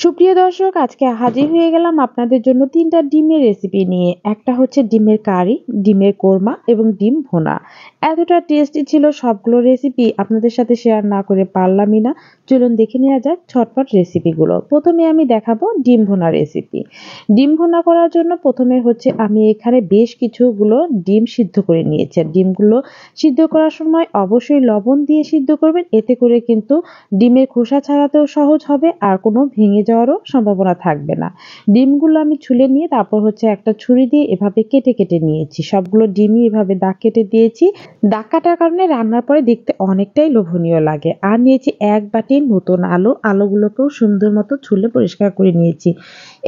সুপ্রিয় দর্শক, আজকে হাজির হয়ে গেলাম আপনাদের জন্য ৩টা ডিমের রেসিপি নিয়ে। একটা হচ্ছে ডিমের কারি, ডিমের কোরমা এবং ডিম ভুনা। এতটা টেস্টি ছিল সবগুলো রেসিপি আপনাদের সাথে শেয়ার না করে পারলামই না। চলুন দেখে নেওয়া যাক ঝটপট রেসিপিগুলো। প্রথমে আমি দেখাবো ডিম ভুনা রেসিপি। ডিম ভুনা করার জন্য প্রথমে হচ্ছে আমি এখানে বেশ কিছুগুলো ডিম সিদ্ধ করে নিয়েছি। আর ডিমগুলো সিদ্ধ করার সময় অবশ্যই লবণ দিয়ে সিদ্ধ করবেন। এতে করে কিন্তু ডিমের খোসা ছাড়াতেও সহজ হবে আর কোনো ভেঙে যাওয়ারও সম্ভাবনা থাকবে না। ডিমগুলো আমি ছুলে নিয়ে তারপর হচ্ছে একটা ছুরি দিয়ে এভাবে কেটে কেটে নিয়েছি। সবগুলো ডিমই এভাবে দাগ কেটে দিয়েছি। দাগ কাটার কারণে রান্নার পরে দেখতে অনেকটাই লোভনীয় লাগে। আর নিয়েছি ১ বাটি নতুন আলু। আলুগুলোকেও সুন্দর মতো ছুলে পরিষ্কার করে নিয়েছি।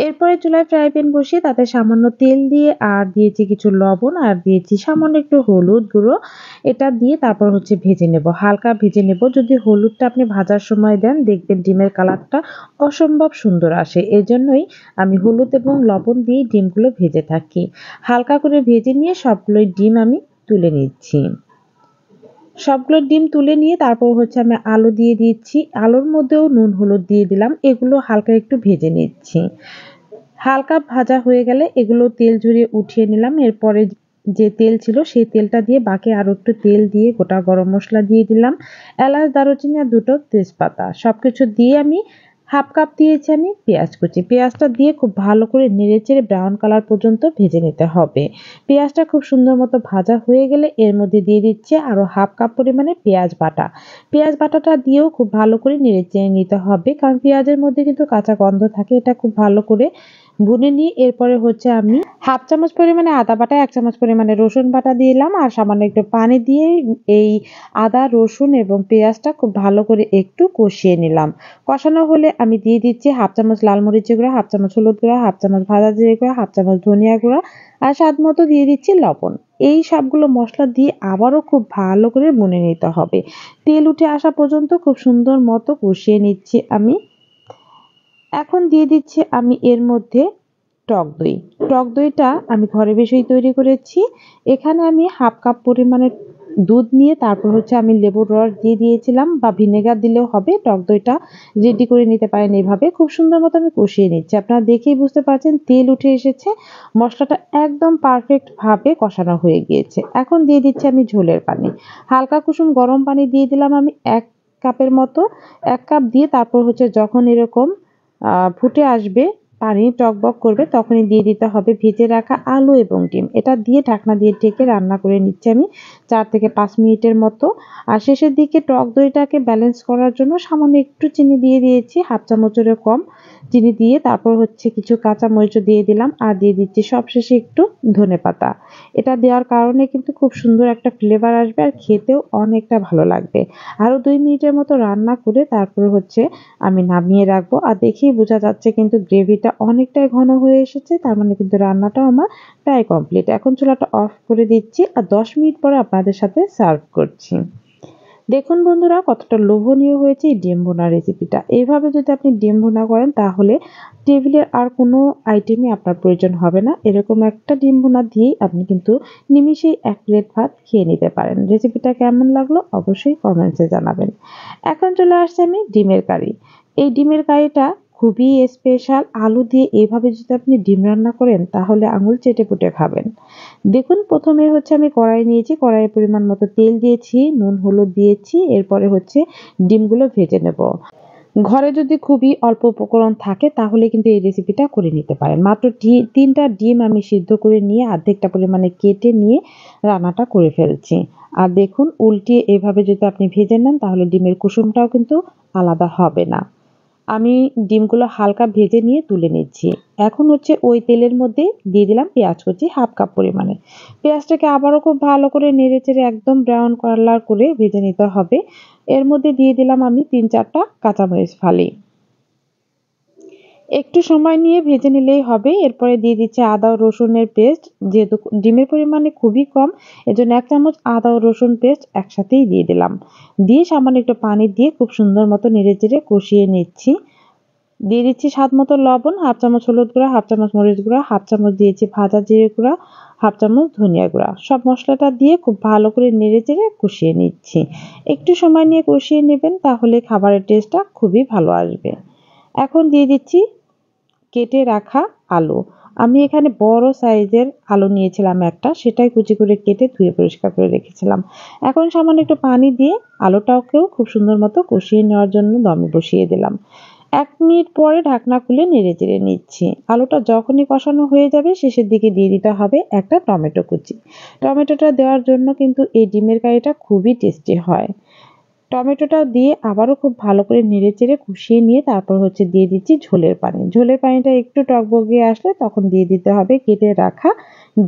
এরপরে চুলায় ফ্রাই প্যান বসিয়ে তাতে সামান্য তেল দিয়ে আর দিয়েছি কিছু লবণ আর দিয়েছি সামান্য একটু হলুদ গুঁড়ো। এটা দিয়ে তারপর হচ্ছে ভেজে নেব। হালকা ভেজে নেব। যদি হলুদটা আপনি ভাজার সময় দেন দেখবেন ডিমের কালারটা অসম্ভব সুন্দর আসে। এজন্যই আমি হলুদ এবং লবণ দিয়ে ডিমগুলো ভেজে থাকি। হালকা করে ভেজে নিয়ে সবগুলোই ডিম আমি তুলে নিচ্ছি। সবগুলো ডিম তুলে নিয়ে তারপর হচ্ছে আমি আলু দিয়ে দিচ্ছি। আলুর মধ্যেও নুন হলুদ দিয়ে দিলাম। এগুলো হালকা একটু ভেজে নিচ্ছি। হালকা ভাজা হয়ে গেলে এগুলো তেল ঝরিয়ে উঠিয়ে নিলাম। এরপরে যে তেল ছিল সেই তেলটা দিয়ে বাকি আরো একটু তেল দিয়ে গোটা গরম মসলা দিয়ে দিলাম। এলাচ, দারুচিনি আর ২ টো তেজপাতা। সবকিছু দিয়ে আমি ১/২ কাপ দিয়েছি আমি পেঁয়াজ কুচি। পেঁয়াজটা দিয়ে খুব ভালো করে নেড়েচেড়ে ব্রাউন কালার পর্যন্ত ভেজে নিতে হবে। পেঁয়াজটা খুব সুন্দর মতো ভাজা হয়ে গেলে এর মধ্যে দিয়ে দিচ্ছি আরো ১/২ কাপ পরিমাণে পেঁয়াজ বাটা। পেঁয়াজ বাটাটা দিয়েও খুব ভালো করে নেড়েচেড়ে নিতে হবে। কারণ পেঁয়াজের মধ্যে কিন্তু কাঁচা গন্ধ থাকে। এটা খুব ভালো করে ভুনে নিয়ে এরপরে হচ্ছে আমি ১/২ চামচ পরিমাণে আদা বাটা, ১ চামচ পরিমাণে রসুন বাটা দিলাম আর সামান্য একটু পানি দিয়ে এই আদা, রসুন এবং পেঁয়াজটা খুব ভালো করে একটু কষিয়ে নিলাম। কষানো হলে আমি দিয়ে দিচ্ছি ১/২ চামচ লাল মরিচের গুঁড়া, ১/২ চামচ হলুদ গুঁড়া, ১/২ চামচ ভাজা জিরে গুঁড়া, ১/২ চামচ ধনিয়া গুঁড়া আর স্বাদ মতো দিয়ে দিচ্ছি লবণ। এই সবগুলো মসলা দিয়ে আবারও খুব ভালো করে ভুনে নিতে হবে। তেল উঠে আসা পর্যন্ত খুব সুন্দর মতো কষিয়ে নিচ্ছি আমি। এখন দিয়ে দিচ্ছি আমি এর মধ্যে টক দই। টক দইটা আমি ঘরে বসেই তৈরি করেছি। এখানে আমি ১/২ কাপ পরিমাণে দুধ নিয়ে তারপর হচ্ছে আমি লেবুর রস দিয়ে দিয়েছিলাম বা ভিনেগার দিলেও হবে। টক দইটা রেডি করে নিতে পারেন এভাবে। খুব সুন্দর মতো আমি কষিয়ে নিচ্ছি। আপনারা দেখেই বুঝতে পারছেন তেল উঠে এসেছে। মসলাটা একদম পারফেক্ট ভাবে কষানো হয়ে গিয়েছে। এখন দিয়ে দিচ্ছি আমি ঝোলের পানি। হালকা কুসুম গরম পানি দিয়ে দিলাম আমি ১ কাপের মতো। ১ কাপ দিয়ে তারপর হচ্ছে যখন এরকম ফুটে আসবে, পানি টগবগ করবে তখনই দিয়ে দিতে হবে ভেজে রাখা আলু এবং ডিম। এটা দিয়ে ঢাকনা দিয়ে ঢেকে রান্না করে নিচ্ছি আমি ৪ থেকে ৫ মিনিটের মতো। আর শেষের দিকে টক দইটাকে ব্যালেন্স করার জন্য সামান্য একটু চিনি দিয়ে দিয়েছি, ১/২ চামচেরও কম চিনি দিয়ে তারপর হচ্ছে কিছু কাঁচা মরিচও দিয়ে দিলাম আর দিয়ে দিচ্ছি সবশেষে একটু ধনেপাতা। এটা দেওয়ার কারণে কিন্তু খুব সুন্দর একটা ফ্লেভার আসবে আর খেতেও অনেকটা ভালো লাগবে। আরও ২ মিনিটের মতো রান্না করে তারপর হচ্ছে আমি নামিয়ে রাখবো। আর দেখেই বোঝা যাচ্ছে কিন্তু গ্রেভিটা অনেকটাই ঘন হয়ে এসেছে। তার মানে কিন্তু রান্নাটাও আমার প্রায় কমপ্লিট। এখন চুলাটা অফ করে দিচ্ছি আর ১০ মিনিট পরে আপনাদের সাথে সার্ভ করছি। দেখুন বন্ধুরা কতটা লোভনীয় হয়েছে এই ডিম ভুনা রেসিপিটা। এইভাবে যদি আপনি ডিম ভুনা করেন তাহলে টেবিলের আর কোনো আইটেমই আপনার প্রয়োজন হবে না। এরকম একটা ডিম ভুনা দিয়েই আপনি কিন্তু নিমিষেই ১ প্লেট ভাত খেয়ে নিতে পারেন। রেসিপিটা কেমন লাগলো অবশ্যই কমেন্টসে জানাবেন। এখন চলে আসছি আমি ডিমের কারি। এই ডিমের কারিটা খুবই স্পেশাল। আলু দিয়ে এভাবে যদি আপনি ডিম রান্না করেন তাহলে আঙুল চেটেপুটে খাবেন। দেখুন প্রথমে হচ্ছে আমি কড়াই নিয়েছি, কড়াইয়ে পরিমাণ মতো তেল দিয়েছি, নুন হলুদ দিয়েছি, এরপরে হচ্ছে ডিমগুলো ভেজে নেব। ঘরে যদি খুবই অল্প উপকরণ থাকে তাহলে কিন্তু এই রেসিপিটা করে নিতে পারেন। মাত্র ৩টা ডিম আমি সিদ্ধ করে নিয়ে অর্ধেকটা পরিমাণে কেটে নিয়ে রান্নাটা করে ফেলছি। আর দেখুন উল্টিয়ে এভাবে যদি আপনি ভেজে নেন তাহলে ডিমের কুসুমটাও কিন্তু আলাদা হবে না। আমি ডিমগুলো হালকা ভেজে নিয়ে তুলে নিচ্ছি। এখন হচ্ছে ওই তেলের মধ্যে দিয়ে দিলাম পেঁয়াজ কুচি ১/২ কাপ পরিমাণে। পেঁয়াজটাকে আবারও খুব ভালো করে নেড়েচেড়ে একদম ব্রাউন কালার করে ভেজে নিতে হবে। এর মধ্যে দিয়ে দিলাম আমি ৩-৪ টা কাঁচামরিচ ফালি। একটু সময় নিয়ে ভেজে নিলেই হবে। এরপরে দিয়ে দিচ্ছি আদা ও রসুনের পেস্ট। যেহেতু ডিমের পরিমাণে খুবই কম এজন্য ১ চামচ আদা ও রসুন পেস্ট একসাথেই দিয়ে দিলাম। দিয়ে সামান্য একটু পানি দিয়ে খুব সুন্দর মতো নেড়েচেড়ে কষিয়ে নিচ্ছি। দিয়ে দিচ্ছি স্বাদ মতো লবণ, ১/২ চামচ হলুদ গুঁড়া, ১/২ চামচ মরিচ গুঁড়া, ১/২ চামচ দিয়েছি ভাজা জিরে গুঁড়া, ১/২ চামচ ধনিয়া গুঁড়া। সব মসলাটা দিয়ে খুব ভালো করে নেড়েচেড়ে কষিয়ে নিচ্ছি। একটু সময় নিয়ে কষিয়ে নেবেন তাহলে খাবারের টেস্টটা খুবই ভালো আসবে। এখন দিয়ে দিচ্ছি কেটে রাখা আলু। আমি এখানে বড় সাইজের আলু নিয়েছিলাম একটা, সেটাই কুচি করে কেটে ধুয়ে পরিষ্কার করে রেখেছিলাম। এখন সামান্য একটু পানি দিয়ে আলুটাকেও খুব সুন্দর মতো কষিয়ে নেওয়ার জন্য দমে বসিয়ে দিলাম। ১ মিনিট পরে ঢাকনা খুলে নেড়েচেড়ে নিচ্ছি। আলুটা যখনই কষানো হয়ে যাবে শেষের দিকে দিয়ে দিতে হবে একটা টমেটো কুচি। টমেটোটা দেওয়ার জন্য কিন্তু এই ডিমের কারিটা খুবই টেস্টি হয়। টমেটোটা দিয়ে আবারও খুব ভালো করে নেড়েচেড়ে কষিয়ে নিয়ে তারপর দিয়ে দিচ্ছি ঝোলের পানি। ঝোলের পানিটা একটু টগবগিয়ে আসলে তখন দিয়ে দিতে হবে কেটে রাখা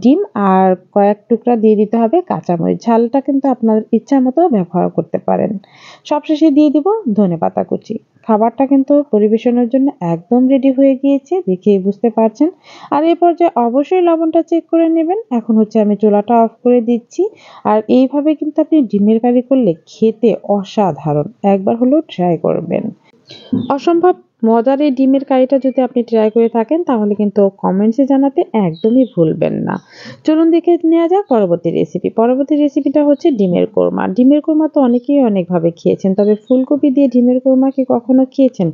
ডিম আর কয়েক টুকরা দিয়ে দিতে হবে কাঁচামরিচ। ঝালটা কিন্তু আপনার ইচ্ছা মতো ব্যবহার করতে পারেন। সবশেষে দিয়ে দিব ধনেপাতা কুচি। খাবারটা কিন্তু পরিবেশনের জন্য একদম রেডি হয়ে গিয়েছে, দেখেই বুঝতে পারছেন। আর এই পর্যায়ে অবশ্যই লবণটা চেক করে নেবেন। এখন আমি চুলাটা অফ করে দিচ্ছি। আর এইভাবে কিন্তু আপনি ডিমের কারি করলে খেতে অসাধারণ। একবার হলেও ট্রাই করবেন। অসম্ভব মজার এই ডিমের কারিটা যদি আপনি ট্রাই করে থাকেন তাহলে কিন্তু কমেন্টসে জানাতে একদমই ভুলবেন না। চলুন দেখে নেওয়া যাক পরবর্তী রেসিপি। পরবর্তী রেসিপিটা হচ্ছে ডিমের কোরমা। ডিমের কোরমা তো অনেকেই অনেকভাবে খেয়েছেন, তবে ফুলকপি দিয়ে ডিমের কোরমা কি কখনো খেয়েছেন?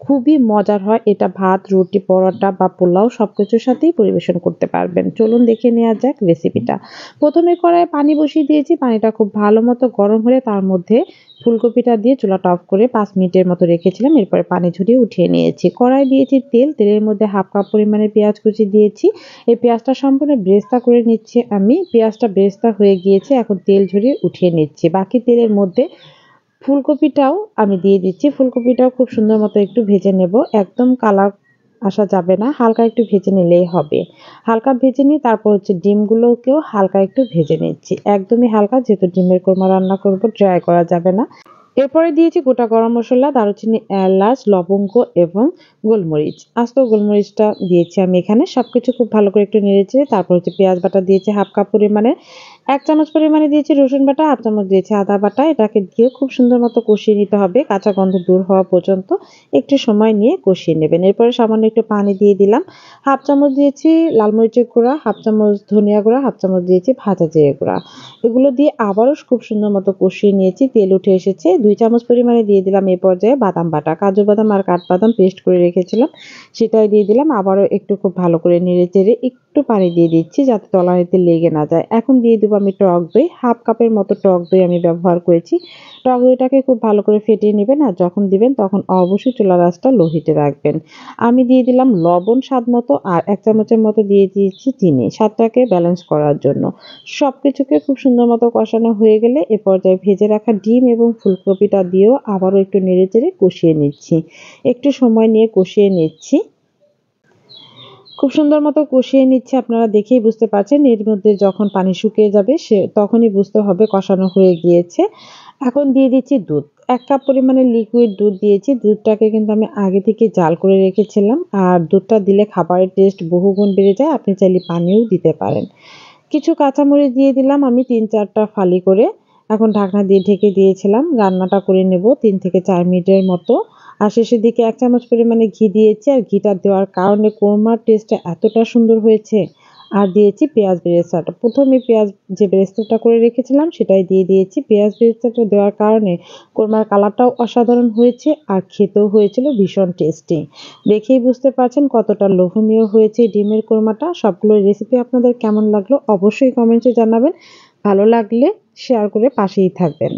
খুবই মজার হয় এটা। ভাত, রুটি, পরোটা বা পোলাও সবকিছুর সাথেই পরিবেশন করতে পারবেন। চলুন দেখে নেওয়া যাক রেসিপিটা। প্রথমে কড়াইয়ে পানি বসিয়ে দিয়েছি। পানিটা খুব ভালো মতো গরম হলে তার মধ্যে ফুলকপিটা দিয়ে চুলাটা অফ করে ৫ মিনিটের মতো রেখেছিলাম। এরপরে পানি ঝরিয়ে উঠিয়ে নিয়েছি। কড়াই দিয়েছি তেল। তেলের মধ্যে ১/২ কাপ পরিমাণে পেঁয়াজ কুচি দিয়েছি। এই পেঁয়াজটা সম্পূর্ণ বেরেস্তা করে নিচ্ছি আমি। পেঁয়াজটা বেরেস্তা হয়ে গিয়েছে। এখন তেল ঝরিয়ে উঠিয়ে নিচ্ছি। বাকি তেলের মধ্যে ফুলকপিটাও আমি দিয়ে দিচ্ছি। ফুলকপিটাও খুব সুন্দর মতো একটু ভেজে নেব। একদম কালার আসা যাবে না, হালকা একটু ভেজে নিলেই হবে। হালকা ভেজে নিয়ে তারপর ডিমগুলোকেও হালকা একটু ভেজে নিচ্ছি। একদমই হালকা, যেহেতু ডিমের কোরমা রান্না করব, ড্রাই করা যাবে না। এরপরে দিয়েছি গোটা গরম মসলা, দারুচিনি, এলাচ, লবঙ্গ এবং গোলমরিচ। আস্ত গোলমরিচটা দিয়েছি আমি এখানে। সবকিছু খুব ভালো করে একটু নেড়েচেড়ে তারপর পেঁয়াজ বাটা দিয়েছি ১/২ কাপ পরিমাণে। ১ চামচ পরিমাণে দিয়েছি রসুন বাটা, ১/২ চামচ দিয়েছি আদা বাটা। এটাকে দিয়েও খুব সুন্দর মতো কষিয়ে নিতে হবে কাঁচা গন্ধ দূর হওয়া পর্যন্ত। একটু সময় নিয়ে কষিয়ে নেবেন। এরপরে সামান্য একটু পানি দিয়ে দিলাম। ১/২ চামচ দিয়েছি লাল মরিচের গুঁড়া, ১/২ চামচ ধনিয়া গুঁড়া, ১/২ চামচ দিয়েছি ভাজা জিরে গুঁড়া। এগুলো দিয়ে আবারও খুব সুন্দর মতো কষিয়ে নিয়েছি। তেল উঠে এসেছে। ২ চামচ পরিমাণে দিয়ে দিলাম এই পর্যায়ে বাদাম বাটা। কাজু বাদাম আর কাঠবাদাম পেস্ট করে রেখেছিলাম, সেটাই দিয়ে দিলাম। আবারও একটু খুব ভালো করে নেড়েচেড়ে একটু পানি দিয়ে দিচ্ছি যাতে তলানিতে লেগে না যায়। এখন দিয়ে দেবো আমি টক দই। ১/২ কাপের মতো টক দই আমি ব্যবহার করেছি। টক দইটাকে খুব ভালো করে ফেটিয়ে নেবেন আর যখন দিবেন তখন অবশ্যই চুলার আঁচটা লো হিটে রাখবেন। আমি দিয়ে দিলাম লবণ স্বাদ মতো আর ১ চামচের মতো দিয়ে দিয়েছি চিনি, স্বাদটাকে ব্যালেন্স করার জন্য। সবকিছুকে খুব সুন্দর মতো কষানো হয়ে গেলে এ পর্যায়ে ভেজে রাখা ডিম এবং ফুলকপিটা দিয়েও আবারও একটু নেড়েচেড়ে কষিয়ে নিচ্ছি। একটু সময় নিয়ে কষিয়ে নিচ্ছি। খুব সুন্দর মতো কষিয়ে নিচ্ছি। আপনারা দেখেই বুঝতে পারছেন এর মধ্যে যখন পানি শুকিয়ে যাবে তখনই বুঝতে হবে কষানো হয়ে গিয়েছে। এখন দিয়ে দিচ্ছি দুধ। ১ কাপ পরিমাণে লিকুইড দুধ দিয়েছি। দুধটাকে কিন্তু আমি আগে থেকে জাল করে রেখেছিলাম। আর দুধটা দিলে খাবারের টেস্ট বহুগুণ বেড়ে যায়। আপনি চাইলে পানিও দিতে পারেন। কিছু কাঁচামরিচ দিয়ে দিলাম আমি ৩-৪ টা ফালি করে। এখন ঢাকনা দিয়ে ঢেকে দিয়েছিলাম। রান্নাটা করে নেব ৩ থেকে ৪ মিনিটের মতো। আর শেষের দিকে ১ চামচ পরিমাণে ঘি দিয়েছি। আর ঘিটা দেওয়ার কারণে কোরমার টেস্টটা এতটা সুন্দর হয়েছে। আর দিয়েছি পেঁয়াজ বেরেস্তাটা। ১ম এ পেঁয়াজ যে বেরেস্তাটা করে রেখেছিলাম সেটাই দিয়ে দিয়েছি। পেঁয়াজ বেরেস্তাটা দেওয়ার কারণে কোরমার কালারটাও অসাধারণ হয়েছে আর খেতেও হয়েছিল ভীষণ টেস্টি। দেখেই বুঝতে পারছেন কতটা লোভনীয় হয়েছে ডিমের কোরমাটা। সবগুলো রেসিপি আপনাদের কেমন লাগলো অবশ্যই কমেন্টসে জানাবেন। ভালো লাগলে শেয়ার করে পাশেই থাকবেন।